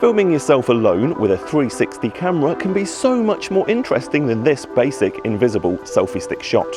Filming yourself alone with a 360 camera can be so much more interesting than this basic invisible selfie stick shot.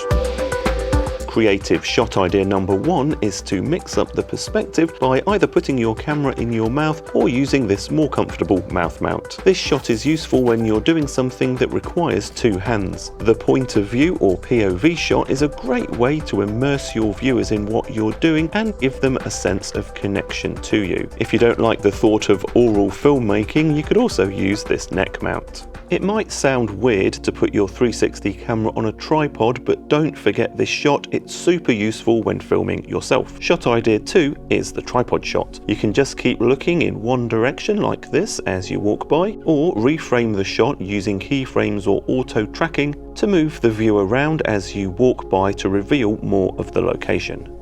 Creative shot idea number one is to mix up the perspective by either putting your camera in your mouth or using this more comfortable mouth mount. This shot is useful when you're doing something that requires two hands. The point of view or POV shot is a great way to immerse your viewers in what you're doing and give them a sense of connection to you. If you don't like the thought of oral filmmaking, you could also use this neck mount. It might sound weird to put your 360 camera on a tripod, but don't forget this shot, it's super useful when filming yourself. Shot idea 2 is the tripod shot. You can just keep looking in one direction like this as you walk by, or reframe the shot using keyframes or auto tracking to move the view around as you walk by to reveal more of the location.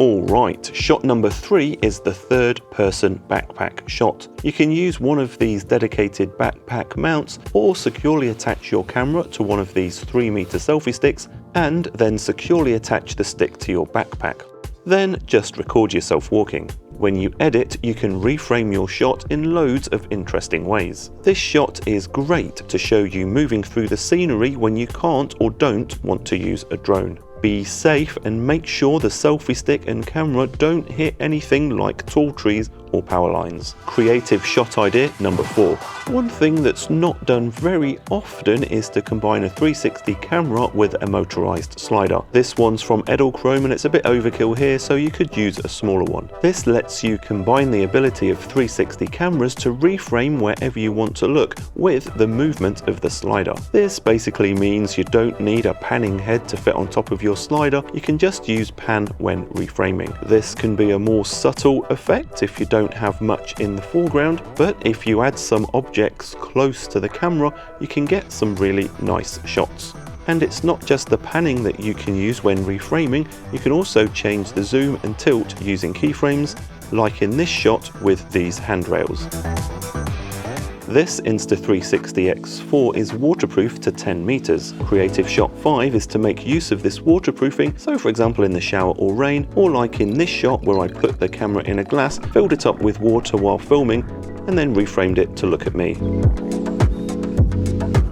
Alright, shot number 3 is the third person backpack shot. You can use one of these dedicated backpack mounts or securely attach your camera to one of these 3-meter selfie sticks and then securely attach the stick to your backpack. Then just record yourself walking. When you edit, you can reframe your shot in loads of interesting ways. This shot is great to show you moving through the scenery when you can't or don't want to use a drone. Be safe and make sure the selfie stick and camera don't hit anything like tall trees or power lines. Creative shot idea number 4. One thing that's not done very often is to combine a 360 camera with a motorized slider. This one's from Edelchrome and it's a bit overkill here, so you could use a smaller one. This lets you combine the ability of 360 cameras to reframe wherever you want to look with the movement of the slider. This basically means you don't need a panning head to fit on top of your slider, you can just use pan when reframing. This can be a more subtle effect if you don't have much in the foreground, but if you add some objects close to the camera, you can get some really nice shots. And it's not just the panning that you can use when reframing, you can also change the zoom and tilt using keyframes, like in this shot with these handrails. This Insta360 X4 is waterproof to 10 meters. Creative shot 5 is to make use of this waterproofing, so for example in the shower or rain, or like in this shot where I put the camera in a glass, filled it up with water while filming, and then reframed it to look at me.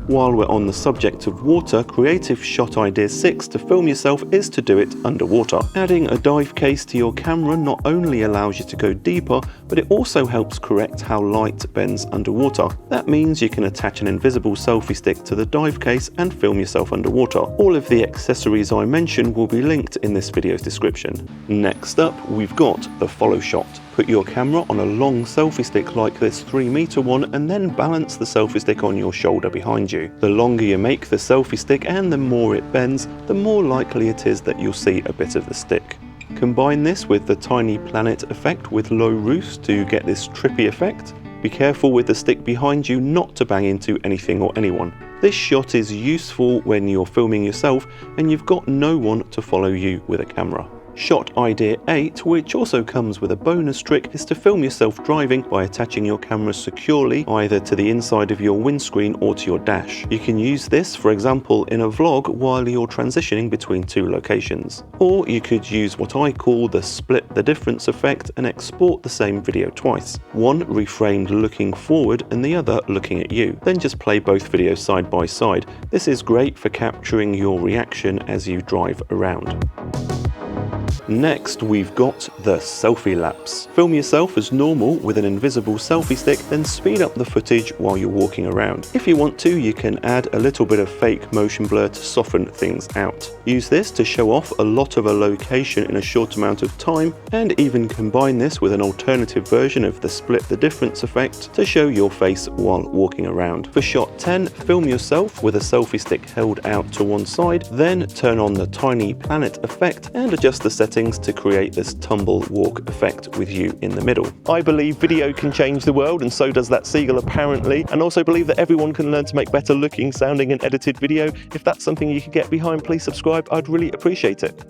While we're on the subject of water, creative shot idea 6 to film yourself is to do it underwater. Adding a dive case to your camera not only allows you to go deeper, but it also helps correct how light bends underwater. That means you can attach an invisible selfie stick to the dive case and film yourself underwater. All of the accessories I mentioned will be linked in this video's description. Next up, we've got the follow shot. Put your camera on a long selfie stick like this 3-meter one and then balance the selfie stick on your shoulder behind you. The longer you make the selfie stick and the more it bends, the more likely it is that you'll see a bit of the stick. Combine this with the tiny planet effect with low roofs to get this trippy effect. Be careful with the stick behind you not to bang into anything or anyone. This shot is useful when you're filming yourself and you've got no one to follow you with a camera. Shot idea 8, which also comes with a bonus trick, is to film yourself driving by attaching your camera securely either to the inside of your windscreen or to your dash. You can use this, for example, in a vlog while you're transitioning between two locations. Or you could use what I call the split the difference effect and export the same video twice. One reframed looking forward and the other looking at you. Then just play both videos side by side. This is great for capturing your reaction as you drive around. Next, we've got the selfie lapse. Film yourself as normal with an invisible selfie stick, then speed up the footage while you're walking around. If you want to, you can add a little bit of fake motion blur to soften things out. Use this to show off a lot of a location in a short amount of time, and even combine this with an alternative version of the split the difference effect to show your face while walking around. For shot 10, film yourself with a selfie stick held out to one side, then turn on the tiny planet effect and adjust the settings to create this tumble walk effect with you in the middle. I believe video can change the world, and so does that seagull apparently, and also believe that everyone can learn to make better looking, sounding and edited video. If that's something you can get behind, please subscribe, I'd really appreciate it.